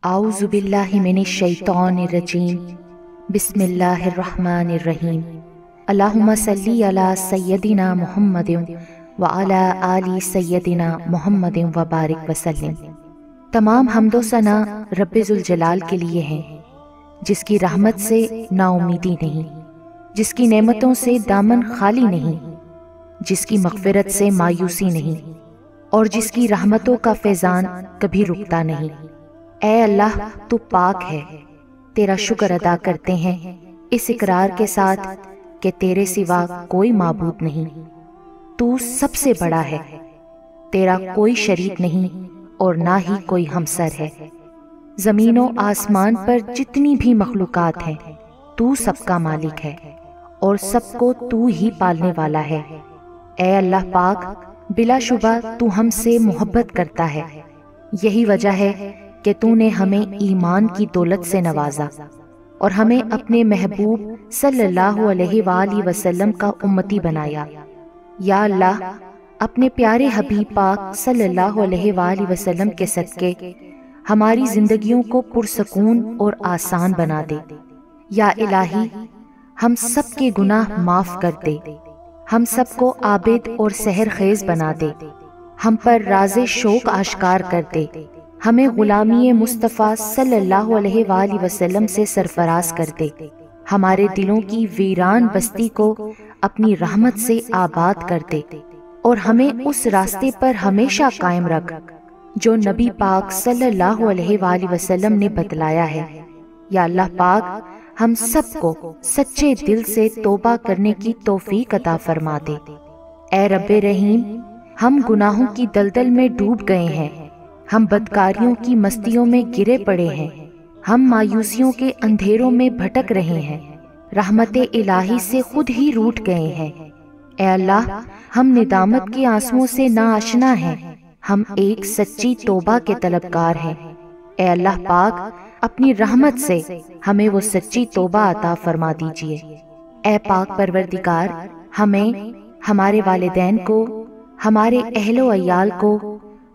اعوذ باللہ من الشیطان الرجیم بسم اللہ الرحمن الرحیم اللہم صلی علی سیدنا محمد وعلی آل سیدنا محمد وبارک وسلم۔ تمام حمد و ثنا رب ذوالجلال کے لیے ہیں، جس کی رحمت سے نا امیدی نہیں، جس کی نعمتوں سے دامن خالی نہیں، جس کی مغفرت سے مایوسی نہیں، اور جس کی رحمتوں کا فیضان کبھی رکتا نہیں۔ اے اللہ، تو پاک ہے، تیرا شکر ادا کرتے ہیں اس اقرار کے ساتھ کہ تیرے سوا کوئی معبود نہیں، تو سب سے بڑا ہے، تیرا کوئی شریک نہیں اور نہ ہی کوئی ہمسر ہے۔ زمین و آسمان پر جتنی بھی مخلوقات ہیں تو سب کا مالک ہے اور سب کو تو ہی پالنے والا ہے۔ اے اللہ پاک، بلا شبہ تو ہم سے محبت کرتا ہے، یہی وجہ ہے کہ تو نے ہمیں ایمان کی دولت سے نوازا اور ہمیں اپنے محبوب صلی اللہ علیہ وآلہ وسلم کا امتی بنایا۔ یا اللہ، اپنے پیارے حبیب پاک صلی اللہ علیہ وآلہ وسلم کے صدقے ہماری زندگیوں کو پرسکون اور آسان بنا دے۔ یا الہی، ہم سب کے گناہ معاف کر دے، ہم سب کو عابد اور سحر خیز بنا دے، ہم پر راز شوق آشکار کر دے، ہمیں غلامی مصطفیٰ صلی اللہ علیہ وآلہ وسلم سے سرفراز کر دے، ہمارے دلوں کی ویران بستی کو اپنی رحمت سے آباد کر دے، اور ہمیں اس راستے پر ہمیشہ قائم رکھ جو نبی پاک صلی اللہ علیہ وآلہ وسلم نے بتلایا ہے۔ یا اللہ پاک، ہم سب کو سچے دل سے توبہ کرنے کی توفیق عطا فرما دے۔ اے رب رحیم، ہم گناہوں کی دلدل میں ڈوب گئے ہیں، ہم بدکاریوں کی مستیوں میں گرے پڑے ہیں، ہم مایوسیوں کے اندھیروں میں بھٹک رہے ہیں، رحمت الہی سے خود ہی روٹھ گئے ہیں۔ اے اللہ، ہم ندامت کے آنسوؤں سے ناآشنا ہیں، ہم ایک سچی توبہ کے طلبگار ہیں۔ اے اللہ پاک، اپنی رحمت سے ہمیں وہ سچی توبہ عطا فرما دیجئے۔ اے پاک پروردگار، ہمیں، ہمارے والدین کو، ہمارے اہل و عیال کو،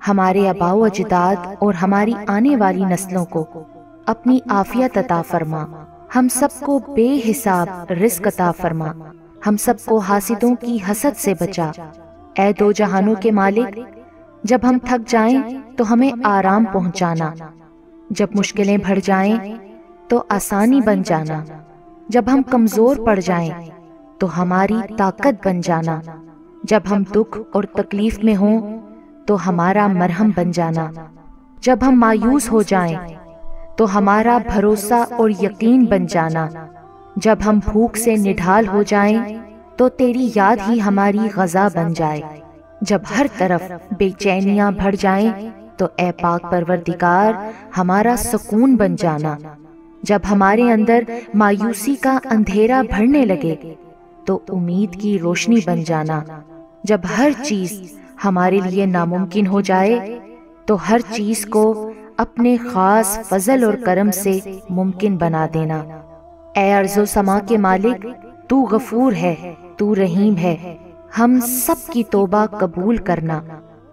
ہمارے آباء و اجداد اور ہماری آنے والی نسلوں کو اپنی عافیت عطا فرما، ہم سب کو بے حساب رزق عطا فرما، ہم سب کو حاسدوں کی حسد سے بچا۔ اے دو جہانوں کے مالک، جب ہم تھک جائیں تو ہمیں آرام پہنچانا، جب مشکلیں بڑھ جائیں تو آسانی بن جانا، جب ہم کمزور پڑ جائیں تو ہماری طاقت بن جانا، جب ہم دکھ اور تکلیف میں ہوں تو ہمارا مرہم بن جانا، جب ہم مایوس ہو جائیں تو ہمارا بھروسہ اور یقین بن جانا، جب ہم بھوک سے نڈھال ہو جائیں تو تیری یاد ہی ہماری غذا بن جائے، جب ہر طرف بے چینیاں بڑھ جائیں تو اے پاک پروردگار ہمارا سکون بن جانا، جب ہمارے اندر مایوسی کا اندھیرا بڑھنے لگے تو امید کی روشنی بن جانا، جب ہر چیز ہمارے لیے ناممکن ہو جائے تو ہر چیز کو اپنے خاص فضل اور کرم سے ممکن بنا دینا۔ اے ارض و سما کے مالک، تو غفور ہے، تو رحیم ہے، ہم سب کی توبہ قبول کرنا،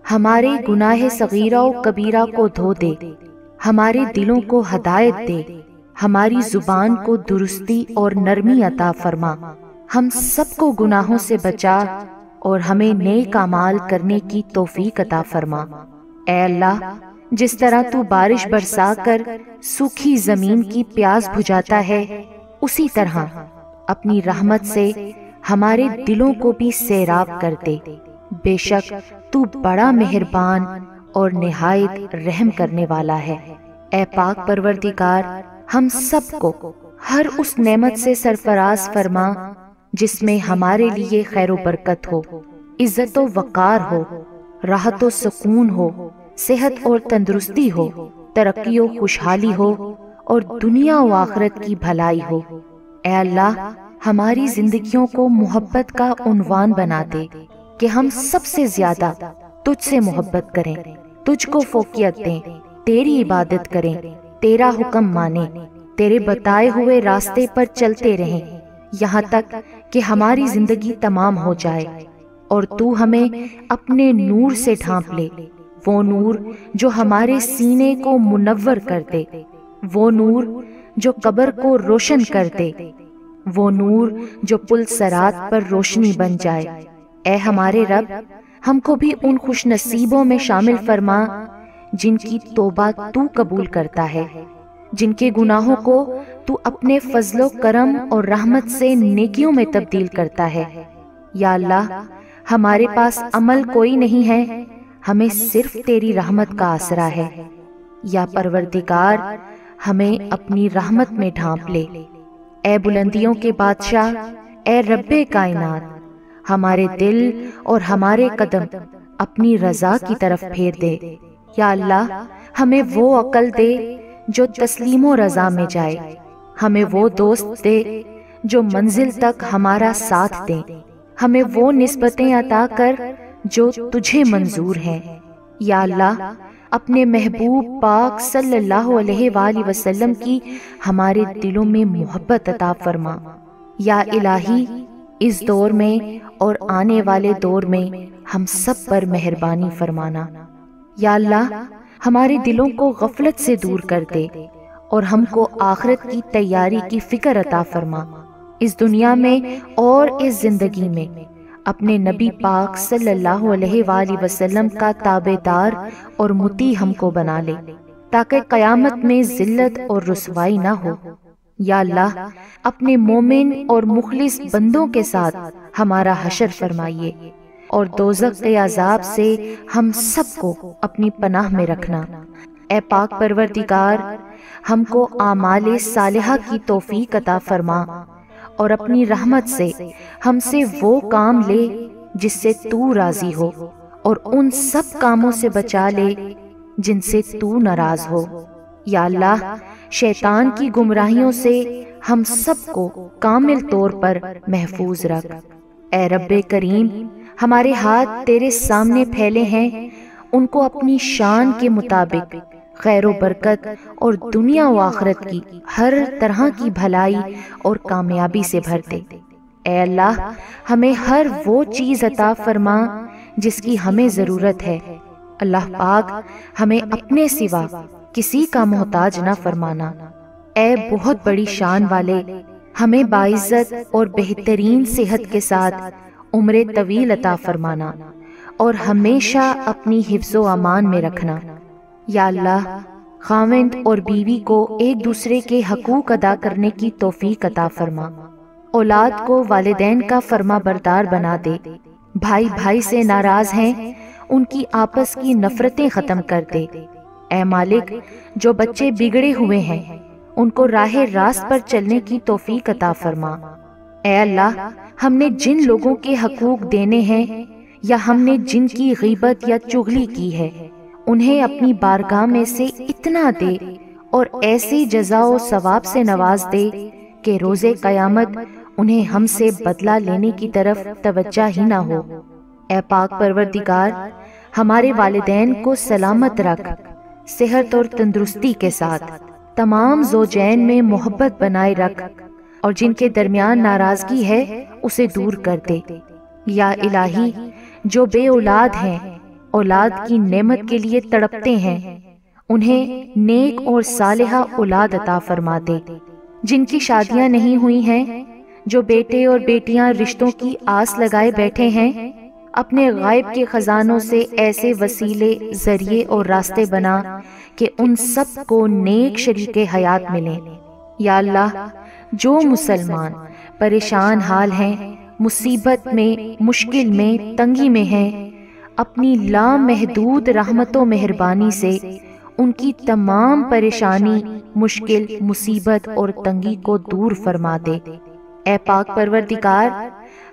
ہمارے گناہ صغیرہ و کبیرہ کو دھو دے، ہمارے دلوں کو ہدایت دے، ہماری زبان کو درستی اور نرمی عطا فرما، ہم سب کو گناہوں سے بچا اور ہمیں نیک اعمال کرنے کی توفیق عطا فرما۔ اے اللہ، جس طرح تو بارش برسا کر سوکھی زمین کی پیاس بجھاتا ہے، اسی طرح اپنی رحمت سے ہمارے دلوں کو بھی سیراب کر دے، بے شک تو بڑا مہربان اور نہایت رحم کرنے والا ہے۔ اے پاک پروردگار، ہم سب کو ہر اس نعمت سے سرفراز فرما جس میں ہمارے لیے خیر و برکت ہو، عزت و وقار ہو، راحت و سکون ہو، صحت اور تندرستی ہو، ترقی و خوشحالی ہو اور دنیا و آخرت کی بھلائی ہو۔ اے اللہ، ہماری زندگیوں کو محبت کا عنوان بنا دے کہ ہم سب سے زیادہ تجھ سے محبت کریں، تجھ کو فوقیت دیں، تیری عبادت کریں، تیرا حکم مانیں، تیرے بتائے ہوئے راستے پر چلتے رہیں یہاں تک کہ ہماری زندگی تمام ہو جائے اور تو ہمیں اپنے نور سے ڈھانپ لے، وہ نور جو ہمارے سینے کو منور کر دے، وہ نور جو قبر کو روشن کر دے، وہ نور جو پل صراط پر روشنی بن جائے۔ اے ہمارے رب، ہم کو بھی ان خوش نصیبوں میں شامل فرما جن کی توبہ تو قبول کرتا ہے، جن کے گناہوں کو تو اپنے فضل و کرم اور رحمت سے نیکیوں میں تبدیل کرتا ہے۔ یا اللہ، ہمارے پاس عمل کوئی نہیں ہے، ہمیں صرف تیری رحمت کا آسرا ہے۔ یا پروردگار، ہمیں اپنی رحمت میں ڈھانپ لے۔ اے بلندیوں کے بادشاہ، اے رب کائنات، ہمارے دل اور ہمارے قدم اپنی رضا کی طرف پھیر دے۔ یا اللہ، ہمیں وہ عقل دے جو تسلیم و رضا میں جائے، ہمیں وہ دوست دے جو منزل تک ہمارا ساتھ دیں، ہمیں وہ نسبتیں عطا کر جو تجھے منظور ہیں۔ یا اللہ، اپنے محبوب پاک صلی اللہ علیہ وآلہ وسلم کی ہمارے دلوں میں محبت عطا فرما۔ یا الہی، اس دور میں اور آنے والے دور میں ہم سب پر مہربانی فرمانا۔ یا اللہ، ہمارے دلوں کو غفلت سے دور کر دے اور ہم کو آخرت کی تیاری کی فکر عطا فرما۔ اس دنیا میں اور اس زندگی میں اپنے نبی پاک صلی اللہ علیہ وآلہ وسلم کا تابعدار اور مطیع ہم کو بنا لے، تاکہ قیامت میں ذلت اور رسوائی نہ ہو۔ یا اللہ، اپنے مومن اور مخلص بندوں کے ساتھ ہمارا حشر فرمائیے اور دوزخ کے عذاب سے ہم سب کو اپنی پناہ میں رکھنا۔ اے پاک پروردگار، ہم کو اعمال صالحہ کی توفیق عطا فرما اور اپنی رحمت سے ہم سے وہ کام لے جس سے تو راضی ہو، اور ان سب کاموں سے بچا لے جن سے تو ناراض ہو۔ یا اللہ، شیطان کی گمراہیوں سے ہم سب کو کامل طور پر محفوظ رکھ۔ اے رب کریم، ہمارے ہاتھ تیرے سامنے پھیلے ہیں، ان کو اپنی شان کے مطابق خیر و برکت اور دنیا و آخرت کی ہر طرح کی بھلائی اور کامیابی سے بھر دے۔ اے اللہ، ہمیں ہر وہ چیز عطا فرما جس کی ہمیں ضرورت ہے۔ اللہ پاک، ہمیں اپنے سوا کسی کا محتاج نہ فرمانا۔ اے بہت بڑی شان والے، ہمیں باعزت اور بہترین صحت کے ساتھ عمر طویل عطا فرمانا اور ہمیشہ اپنی حفظ و امان میں رکھنا۔ یا اللہ، خاوند اور بیوی کو ایک دوسرے کے حقوق ادا کرنے کی توفیق عطا فرما، اولاد کو والدین کا فرما بردار بنا دے، بھائی بھائی سے ناراض ہیں ان کی آپس کی نفرتیں ختم کر دے۔ اے مالک، جو بچے بگڑے ہوئے ہیں ان کو راہ راست پر چلنے کی توفیق عطا فرما۔ اے اللہ، ہم نے جن لوگوں کے حقوق دینے ہیں یا ہم نے جن کی غیبت یا چغلی کی ہے، انہیں اپنی بارگاہ میں سے اتنا دے اور ایسی جزا و ثواب سے نواز دے کہ روز قیامت انہیں ہم سے بدلہ لینے کی طرف توجہ ہی نہ ہو۔ اے پاک پروردگار، ہمارے والدین کو سلامت رکھ، صحت اور تندرستی کے ساتھ تمام زوجین میں محبت بنائے رکھ، اور جن کے درمیان ناراضگی ہے اسے دور کر دے۔ یا الہی، جو بے اولاد ہیں، اولاد کی نعمت کے لیے تڑپتے ہیں، انہیں نیک اور صالحہ اولاد عطا فرما دے۔ جن کی شادیاں نہیں ہوئی ہیں، جو بیٹے اور بیٹیاں رشتوں کی آس لگائے بیٹھے ہیں، اپنے غائب کے خزانوں سے ایسے وسیلے، ذریعے اور راستے بنا کہ ان سب کو نیک شریک حیات ملیں۔ یا اللہ، جو مسلمان پریشان حال ہیں، مصیبت میں، مشکل میں، تنگی میں ہیں، اپنی لامحدود رحمت و مہربانی سے ان کی تمام پریشانی، مشکل، مصیبت اور تنگی کو دور فرما دے۔ اے پاک پروردگار،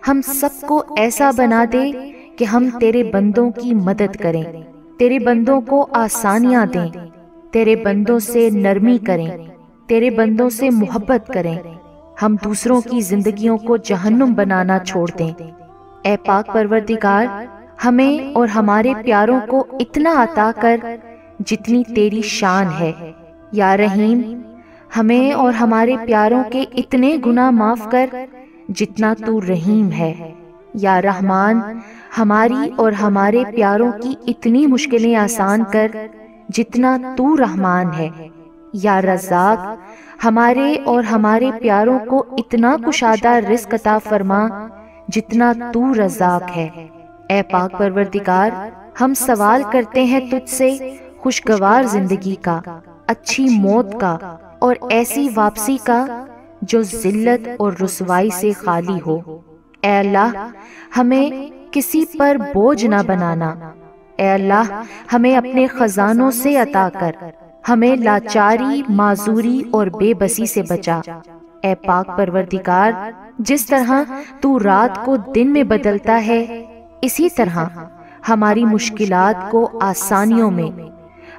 ہم سب کو ایسا بنا دے کہ ہم تیرے بندوں کی مدد کریں، تیرے بندوں کو آسانیاں دیں، تیرے بندوں سے نرمی کریں، تیرے بندوں سے محبت کریں، ہم دوسروں کی زندگیوں کو جہنم بنانا چھوڑ دیں۔ اے پاک پروردگار، ہمیں اور ہمارے پیاروں کو اتنا عطا کر جتنی تیری شان ہے۔ یا رحیم، ہمیں اور ہمارے پیاروں کے اتنے گناہ معاف کر جتنا تو رحیم ہے۔ یا رحمان، ہماری اور ہمارے پیاروں کی اتنی مشکلیں آسان کر جتنا تو رحمان ہے۔ یا رزاق، ہمارے اور ہمارے پیاروں کو اتنا کشادہ رزق عطا فرما جتنا تو رزاق ہے۔ اے پاک پروردگار، ہم سوال کرتے ہیں تجھ سے خوشگوار زندگی کا، اچھی موت کا اور ایسی واپسی کا جو ذلت اور رسوائی سے خالی ہو۔ اے اللہ، ہمیں کسی پر بوجھ نہ بنانا۔ اے اللہ، ہمیں اپنے خزانوں سے عطا کر، ہمیں لاچاری، معذوری اور بے بسی سے بچا۔ اے پاک پروردگار، جس طرح تو رات کو دن میں بدلتا ہے، اسی طرح ہماری مشکلات کو آسانیوں میں،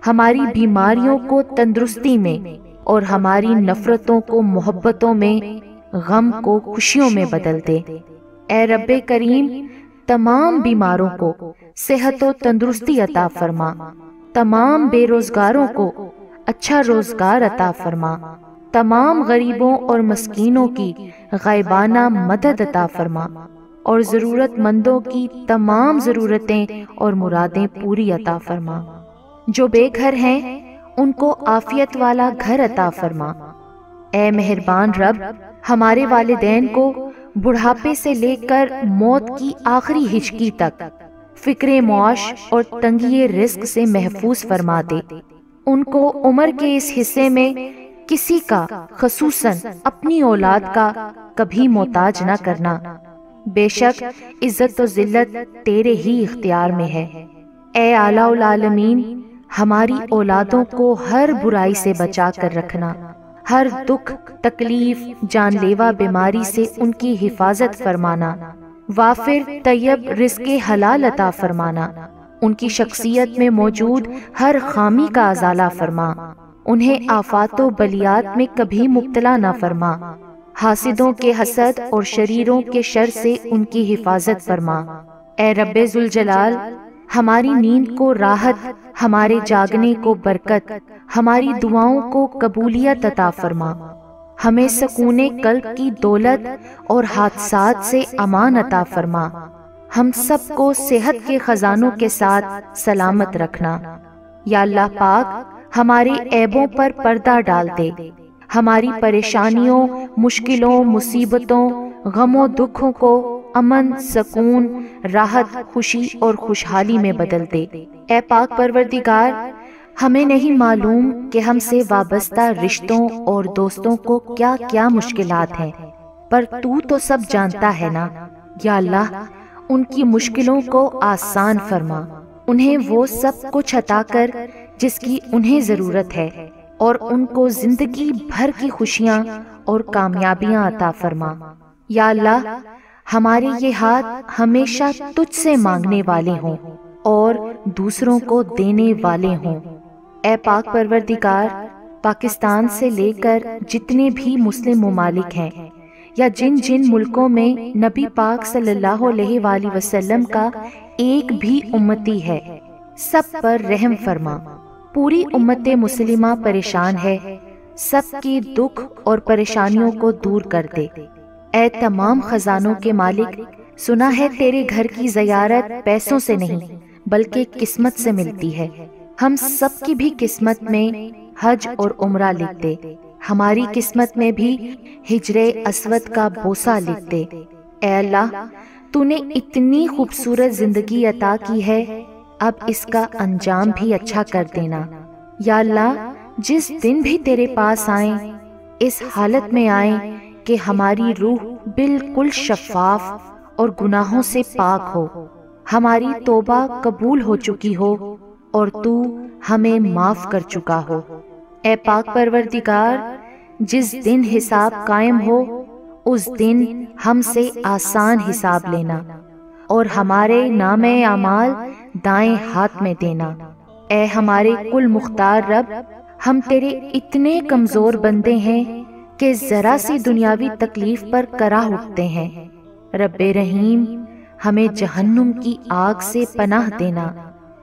ہماری بیماریوں کو تندرستی میں اور ہماری نفرتوں کو محبتوں میں، غم کو خوشیوں میں بدل دے۔ اے رب کریم، تمام بیماروں کو صحت و تندرستی عطا فرما، تمام بے روزگاروں کو اچھا روزگار عطا فرما، تمام غریبوں اور مسکینوں کی غائبانہ مدد عطا فرما اور ضرورت مندوں کی تمام ضرورتیں اور مرادیں پوری عطا فرما۔ جو بے گھر ہیں ان کو عافیت والا گھر عطا فرما۔ اے مہربان رب، ہمارے والدین کو بڑھاپے سے لے کر موت کی آخری ہچکی تک فکر معاش اور تنگی رزق سے محفوظ فرما دے۔ ان کو عمر کے اس حصے میں کسی کا، خصوصاً اپنی اولاد کا، کبھی محتاج نہ کرنا۔ بے شک عزت و ذلت تیرے ہی اختیار میں ہے۔ اے اعلیٰ العالمین، ہماری اولادوں کو ہر برائی سے بچا کر رکھنا، ہر دکھ، تکلیف، جان لیوا بیماری سے ان کی حفاظت فرمانا، وافر طیب رزق حلال عطا فرمانا، ان کی شخصیت میں موجود ہر خامی کا ازالہ فرما، انہیں آفات و بلیات میں کبھی مبتلا نہ فرما، حاسدوں کے حسد اور شریروں کے شر سے ان کی حفاظت فرما۔ اے رب ذوالجلال، ہماری نیند کو راحت، ہمارے جاگنے کو برکت، ہماری دعاؤں کو قبولیت عطا فرما، ہمیں سکون قلب کی دولت اور حادثات سے امان عطا فرما، ہم سب کو صحت کے خزانوں کے ساتھ سلامت رکھنا۔ یا اللہ پاک، ہمارے عیبوں پر پردہ ڈال دے، ہماری پریشانیوں، مشکلوں، مصیبتوں، غم و دکھوں کو امن، سکون، راحت، خوشی اور خوشحالی میں بدل دے۔ اے پاک پروردگار، ہمیں نہیں معلوم کہ ہم سے وابستہ رشتوں اور دوستوں کو کیا کیا مشکلات ہیں، پر تو سب جانتا ہے نا۔ یا اللہ، ان کی مشکلوں کو آسان فرما، انہیں وہ سب کچھ عطا کر جس کی انہیں ضرورت ہے، اور ان کو زندگی بھر کی خوشیاں اور کامیابیاں عطا فرما۔ یا اللہ، ہمارے یہ ہاتھ ہمیشہ تجھ سے مانگنے والے ہوں اور دوسروں کو دینے والے ہوں۔ اے پاک پروردگار، پاکستان سے لے کر جتنے بھی مسلم ممالک ہیں یا جن جن ملکوں میں نبی پاک صلی اللہ علیہ وآلہ وسلم کا ایک بھی امتی ہے، سب پر رحم فرما۔ پوری امت مسلمہ پریشان ہے، سب کی دکھ اور پریشانیوں کو دور کر دے۔ اے تمام خزانوں کے مالک، سنا ہے تیرے گھر کی زیارت پیسوں سے نہیں بلکہ قسمت سے ملتی ہے۔ ہم سب کی بھی قسمت میں حج اور عمرہ لکھ دے، ہماری قسمت میں بھی ہجر اسود کا بوسہ لکھ دے۔ اے اللہ، تو نے اتنی خوبصورت زندگی عطا کی ہے، اب اس کا انجام بھی اچھا کر دینا۔ یا اللہ، جس دن بھی تیرے پاس آئیں، اس حالت میں آئیں کہ ہماری روح بالکل شفاف اور گناہوں سے پاک ہو، ہماری توبہ قبول ہو چکی ہو اور تو ہمیں معاف کر چکا ہو۔ اے پاک پروردگار، جس دن حساب قائم ہو اس دن ہم سے آسان حساب لینا اور ہمارے نامہ اعمال دائیں ہاتھ میں دینا۔ اے ہمارے کل مختار رب، ہم تیرے اتنے کمزور بندے ہیں کہ ذرا سی دنیاوی تکلیف پر کراہ اٹھتے ہیں۔ رب رحیم، ہمیں جہنم کی آگ سے پناہ دینا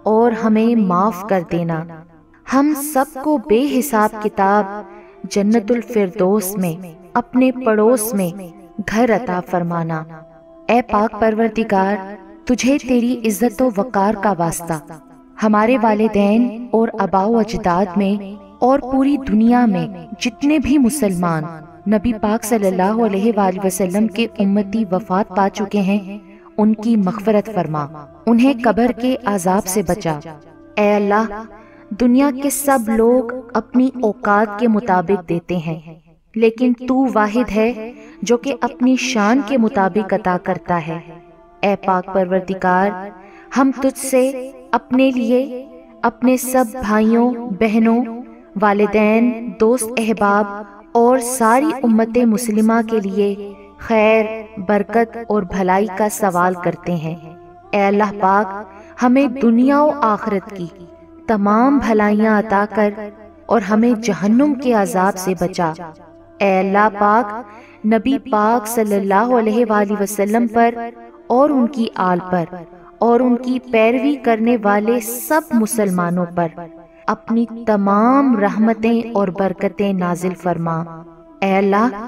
اور ہمیں معاف کر دینا۔ ہم سب کو بے حساب کتاب جنت الفردوس میں اپنے پڑوس میں گھر عطا فرمانا۔ اے پاک پروردگار، تجھے تیری عزت و وقار کا واسطہ، ہمارے والدین اور آباء و اجداد میں اور پوری دنیا میں جتنے بھی مسلمان نبی پاک صلی اللہ علیہ وآلہ وسلم کے امتی وفات پا چکے ہیں، ان کی مغفرت فرما، انہیں قبر کے عذاب سے بچا۔ اے اللہ، دنیا کے سب لوگ اپنی اوقات کے مطابق دیتے ہیں، لیکن تو واحد ہے جو کہ اپنی شان کے مطابق عطا کرتا ہے۔ اے پاک پروردگار، ہم تجھ سے اپنے لیے، اپنے سب بھائیوں بہنوں، والدین، دوست احباب اور ساری امت مسلمہ کے لیے خیر، برکت اور بھلائی کا سوال کرتے ہیں۔ اے اللہ پاک، ہمیں دنیا و آخرت کی تمام بھلائیاں عطا کر اور ہمیں جہنم کے عذاب سے بچا۔ اے اللہ پاک، نبی پاک صلی اللہ علیہ وآلہ وسلم پر اور ان کی آل پر اور ان کی پیروی کرنے والے سب مسلمانوں پر اپنی تمام رحمتیں اور برکتیں نازل فرما۔ اے اللہ،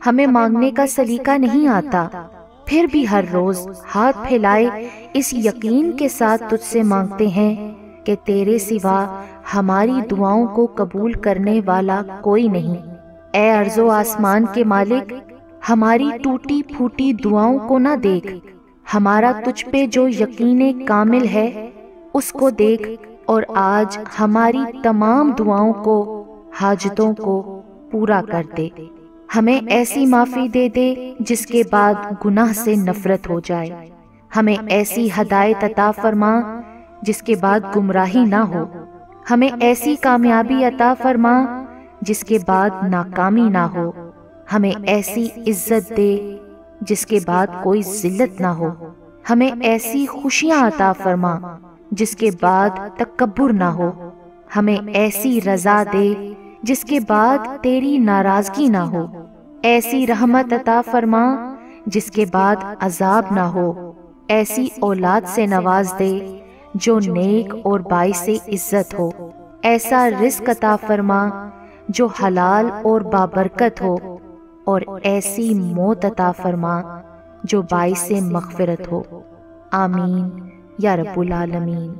ہمیں مانگنے کا سلیقہ نہیں آتا، پھر بھی ہر روز ہاتھ پھیلائے اس یقین کے ساتھ تجھ سے مانگتے ہیں کہ تیرے سوا ہماری دعاؤں کو قبول کرنے والا کوئی نہیں۔ اے ارض و آسمان کے مالک، ہماری ٹوٹی پھوٹی دعاؤں کو نہ دیکھ، ہمارا تجھ پہ جو یقین کامل ہے اس کو دیکھ، اور آج ہماری تمام دعاؤں کو، حاجتوں کو پورا کر دے۔ ہمیں ایسی معافی دے دے جس کے بعد گناہ سے نفرت ہو جائے، ہمیں ایسی ہدایت عطا فرما جس کے بعد گمراہی نہ ہو، ہمیں ایسی کامیابی عطا فرما جس کے بعد ناکامی نہ ہو، ہمیں ایسی عزت دے جس کے بعد کوئی ذلت نہ ہو، ہمیں ایسی خوشیاں عطا فرما جس کے بعد تکبر نہ ہو، ہمیں ایسی رضا دے جس کے بعد تیری ناراضگی نہ ہو، ایسی رحمت عطا فرما جس کے بعد عذاب نہ ہو، ایسی اولاد سے نواز دے جو نیک اور باعث عزت ہو، ایسا رزق عطا فرما جو حلال اور بابرکت ہو، اور ایسی موت عطا فرما جو باعث مغفرت ہو۔ آمین یا رب العالمین۔